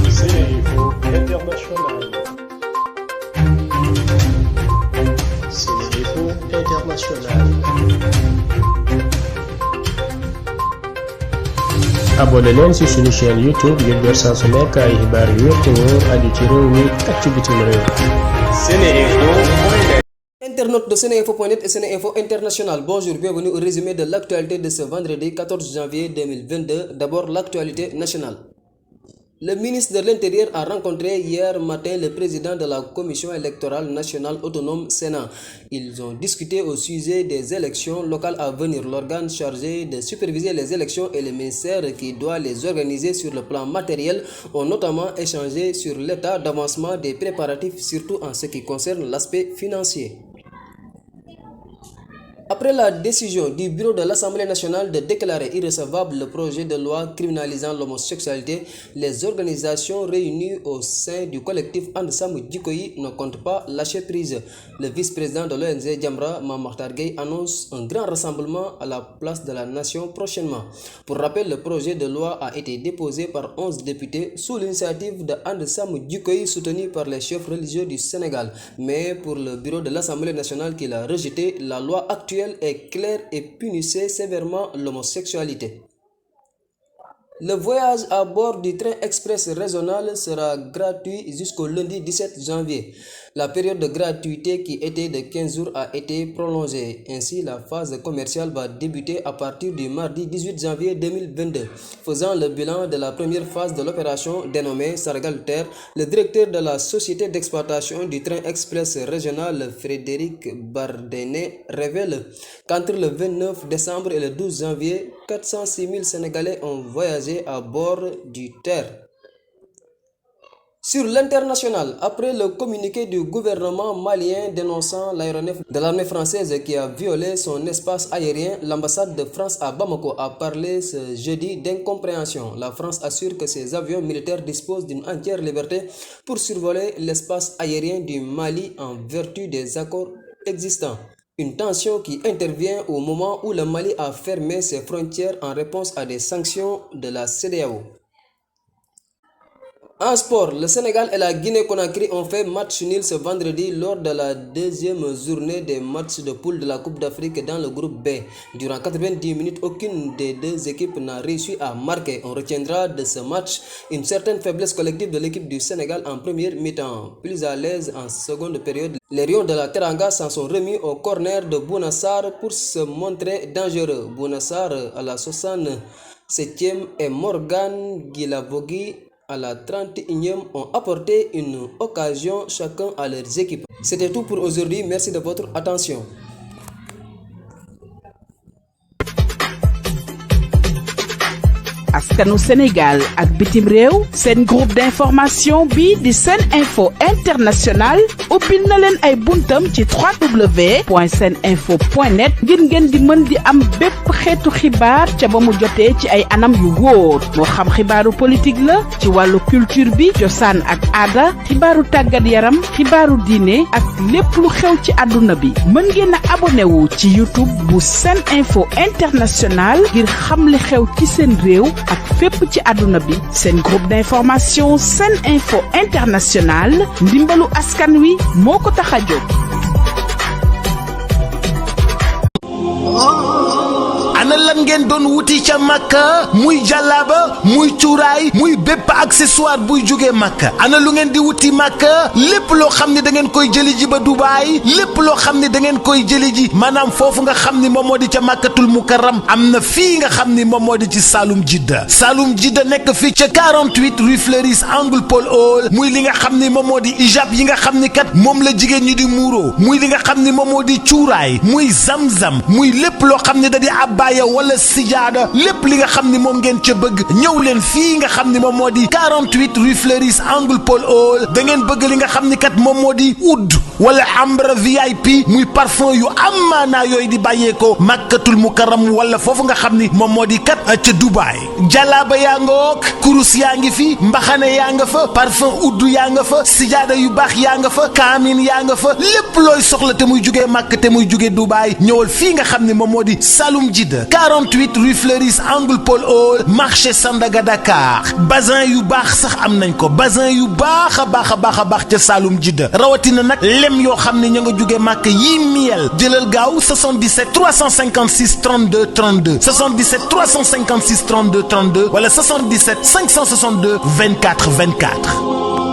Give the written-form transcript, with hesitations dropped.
Sénéinfo International. Sénéinfo International. abonné leen ci suñu chaîne YouTube ngir jot saa su nekk ay xibaar yu wér te wóor aju ci réew mi ak ci bitim réew. Sénéinfo. Internautes de Sénéinfo.net et Sénéinfo International, bonjour, bienvenue au résumé de l'actualité de ce vendredi 14 janvier 2022. D'abord, l'actualité nationale. Le ministre de l'Intérieur a rencontré hier matin le président de la Commission électorale nationale autonome Sénat. Ils ont discuté au sujet des élections locales à venir. L'organe chargé de superviser les élections et le ministère qui doit les organiser sur le plan matériel ont notamment échangé sur l'état d'avancement des préparatifs, surtout en ce qui concerne l'aspect financier. Après la décision du bureau de l'Assemblée nationale de déclarer irrecevable le projet de loi criminalisant l'homosexualité, les organisations réunies au sein du collectif And Samm Jikko Yi ne comptent pas lâcher prise. Le vice-président de l'ONG Jamra, Mame Mactar Gueye, annonce un grand rassemblement à la place de la Nation prochainement. Pour rappel, le projet de loi a été déposé par 11 députés sous l'initiative de And Samm Jikko Yi, soutenu par les chefs religieux du Sénégal. Mais pour le bureau de l'Assemblée nationale qui l'a rejeté, la loi actuelle est claire et punissait sévèrement l'homosexualité. Le voyage à bord du train express régional sera gratuit jusqu'au lundi 17 janvier. La période de gratuité qui était de 15 jours a été prolongée. Ainsi, la phase commerciale va débuter à partir du mardi 18 janvier 2022. Faisant le bilan de la première phase de l'opération dénommée Sargal Terre, le directeur de la société d'exploitation du train express régional, Frédéric Bardenet, révèle qu'entre le 29 décembre et le 12 janvier, 406 000 Sénégalais ont voyagé à bord du TER. Sur l'international, après le communiqué du gouvernement malien dénonçant l'aéronef de l'armée française qui a violé son espace aérien, l'ambassade de France à Bamako a parlé ce jeudi d'incompréhension. La France assure que ses avions militaires disposent d'une entière liberté pour survoler l'espace aérien du Mali en vertu des accords existants. Une tension qui intervient au moment où le Mali a fermé ses frontières en réponse à des sanctions de la CEDEAO. En sport, le Sénégal et la Guinée-Conakry ont fait match nul ce vendredi lors de la deuxième journée des matchs de poule de la Coupe d'Afrique dans le groupe B. Durant 90 minutes, aucune des deux équipes n'a réussi à marquer. On retiendra de ce match une certaine faiblesse collective de l'équipe du Sénégal en première mi-temps. Plus à l'aise en seconde période, les Lions de la Teranga s'en sont remis au corner de Bouna Sarr pour se montrer dangereux. Bouna Sarr à la 67e et Morgan Guilavogui à la 31e ont apporté une occasion chacun à leurs équipes. C'était tout pour aujourd'hui. Merci de votre attention. askanu Sénégal ak bitim réew seen groupe d'information bi di Sénéinfo International ubbil na leen ay buntam ci www.seninfo.net ngir ngeen di mën di am bépp xeetu xibaar ca ba mu jotee ci ay anam yu wóor moo xam xibaaru politique la ci wàllu culture bi cosaan ak aada xibaaru tàggat yaram xibaaru diine ak lépp lu xew ci àdduna bi mën ngeen a abonné wu ci YouTube bu Sénéinfo International ngir xam li xew ci seen réew ak fépp ci àdduna bi seen groupe d'information Sénéinfo International ndimbalu askan wi moo ko tax a jóg. ana lan ngeen doon wuti ca Makka muy jàllaaba muy cuuraay muy bépp accessoire buy jógee Makka ana lu ngeen di wuti Makka lépp loo xam ne da ngeen koy jëli ji ba Dubaay lépp loo xam ne da ngeen koy jëli ji maanaam foofu nga xam ni moom moo di ca Makkatul Mukarram am na fii nga xam ni moom moo di ci Saloum Jidda nekk fii ca 48 rue Fleuris angle Paul Hall muy li nga xam ni moom moo di ijab yi nga xam ni kat moom la jigéen ñi di muuro muy li nga xam ni moom moo di cuuraay muy zamzam muy lépp loo xam ne da di abbaaya wala sijaada lépp li nga xam ni moom ngeen ca bëgg ñëw leen fii nga xam ni moom moo di 48 rue Fleuris angle Paul Hall da ngeen bëgg li nga xam ni kat moom moo di oud wala ambre VIP muy parfum yu am maanaa yooyu di bàyyeekoo Makkatul Mukarram wala foofu nga xam ni moom moo di kat ca Dubaay jalaaba yaa nga wook kurus yaa ngi fi mbaxane yaa nga fa parfum oud yaa nga fa sijaada yu baax yaa nga fa kaamin yaa nga fa lépp looy soxla te muy jugee Makka te muy jugee Dubaay ñëwal fii nga xam ni moom moo di Saloum Jidda 48 rue Fleuris angle Paul Hall marché Sandaga Dakar bazin yu baax sax am nañ ko bazin yu baax a baax ca Saloum Jidda rawatina nag lem yoo xam ne ña nga jóge màkk yii miel jëlal gaaw 77 356 32 32 77 356 32 32 wala 77 562 24 24